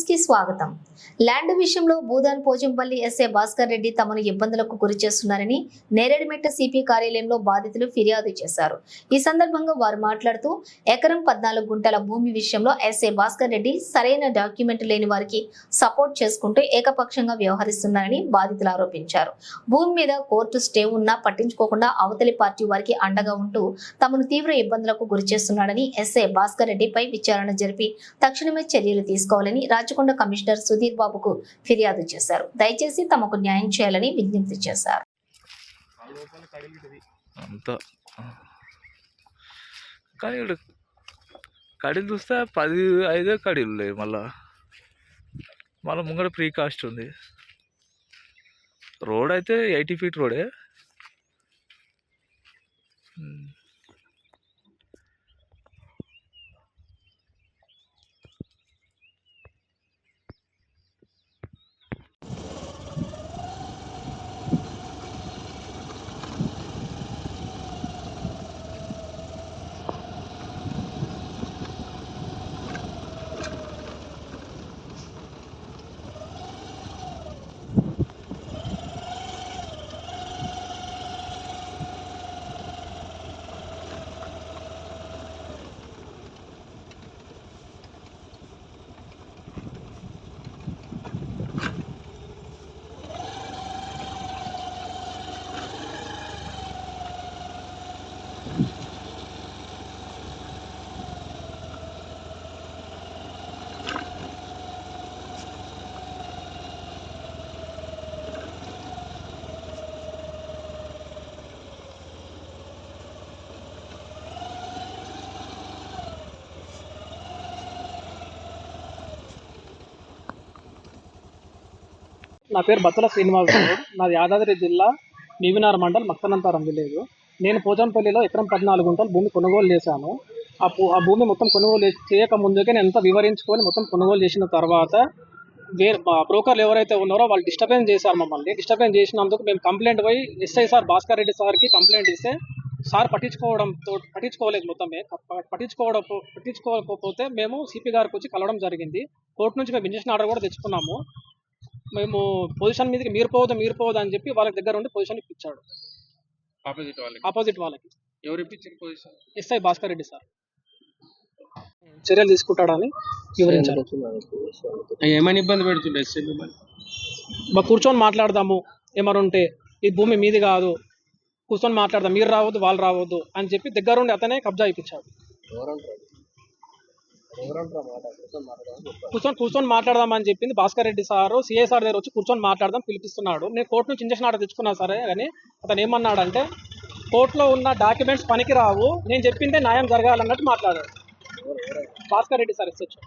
కి స్వాగతం. ల్యాండ్ విషయంలో భూదాన్ పోచంపల్లి ఎస్ఏ భాస్కర్ రెడ్డి తమను ఇబ్బందులకు గురి చేస్తున్నారని నేరేడుమెట్ట సిపి కార్యాలయంలో బాధితులు ఫిర్యాదు చేశారు. ఈ సందర్భంగా వారు మాట్లాడుతూ ఎకరం 14 గుంటల భూమి విషయంలో ఎస్ఏ భాస్కర్ రెడ్డి సరైన డాక్యుమెంట్ లేని వారికి సపోర్ట్ చేసుకుంటూ ఏకపక్షంగా వ్యవహరిస్తున్నారని బాధితులు ఆరోపించారు. భూమి మీద కోర్టు స్టే ఉన్నా పట్టించుకోకుండా అవతలి పార్టీ వారికి అండగా ఉంటూ తమను తీవ్ర ఇబ్బందులకు గురి చేస్తున్నాడని ఎస్ఏ భాస్కర్ రెడ్డిపై విచారణ జరిపి తక్షణమే చర్యలు తీసుకోవాలని రాచకొండ కమిషనర్ సుధీర్ బాబుకు ఫిర్యాదు చేశారు. దయచేసి తమకు న్యాయం చేయాలని విజ్ఞప్తి చేశారు. కడీలు చూస్తే 15 కడీలు లేవు. మళ్ళీ ముంగడ ప్రీ కాస్ట్ ఉంది. రోడ్ అయితే 80 ఫీట్ రోడే. నా పేరు బత్తల శ్రీనివాస్ గౌడ్. నాది యాదాద్రి జిల్లా నీవినార్ మండల్ మక్తనంతారం విలేజ్. నేను పోచంపల్లిలో ఎకరం 14 గుంటలు భూమి కొనుగోలు చేశాను. ఆ భూమి మొత్తం కొనుగోలు చేయక ముందుకే నేను ఎంత వివరించుకొని మొత్తం కొనుగోలు చేసిన తర్వాత బ్రోకర్లు ఎవరైతే ఉన్నారో వాళ్ళు డిస్టర్బెన్స్ చేశారు మమ్మల్ని. డిస్టర్బెన్స్ చేసినందుకు మేము కంప్లైంట్ పోయి ఎస్ఐ సార్ భాస్కర్ రెడ్డి సార్కి కంప్లైంట్ ఇస్తే సార్ పట్టించుకోలేదు. మొత్తమే పట్టించుకోకపోతే మేము సిపి గారికి వచ్చి కలవడం జరిగింది. కోర్టు నుంచి మేము ఇంజక్షన్ ఆర్డర్ కూడా తెచ్చుకున్నాము. మేము పొజిషన్ మీదకి మీరు పోవద్దు అని చెప్పి వాళ్ళకి దగ్గర ఉండి పొజిషన్ ఇప్పించాడు. ఆపోజిట్ వాళ్ళకి ఎవరు ఇప్పించారు position? SI Bhaskar Reddy sir చర్యలు తీసుకుంటాడని వివరించారు. ఏమైనా ఇబ్బంది పెడుతుండే ఎస్ఐ? మాకు కూర్చొని మాట్లాడదాము, ఏమన్నా ఉంటే ఈ భూమి మీది కాదు, కూర్చొని మాట్లాడదాం, మీరు రావద్దు వాళ్ళు రావద్దు అని చెప్పి దగ్గరుండి అతనే కబ్జా ఇప్పించాడు. కూర్చొని మాట్లాడదామని చెప్పింది Bhaskar Reddy sir. CI sir దగ్గర వచ్చి కూర్చొని మాట్లాడదాం పిలిపిస్తున్నాడు. నేను కోర్టు నుంచి ఇంజక్షన్ ఆర్డర్ తెచ్చుకున్నా సరే, కానీ అతను ఏమన్నాడంటే కోర్టులో ఉన్న డాక్యుమెంట్స్ పనికి రావు, నేను చెప్పిందే న్యాయం జరగాలన్నట్టు మాట్లాడాడు భాస్కర్ రెడ్డి సార్. ఎస్హెచ్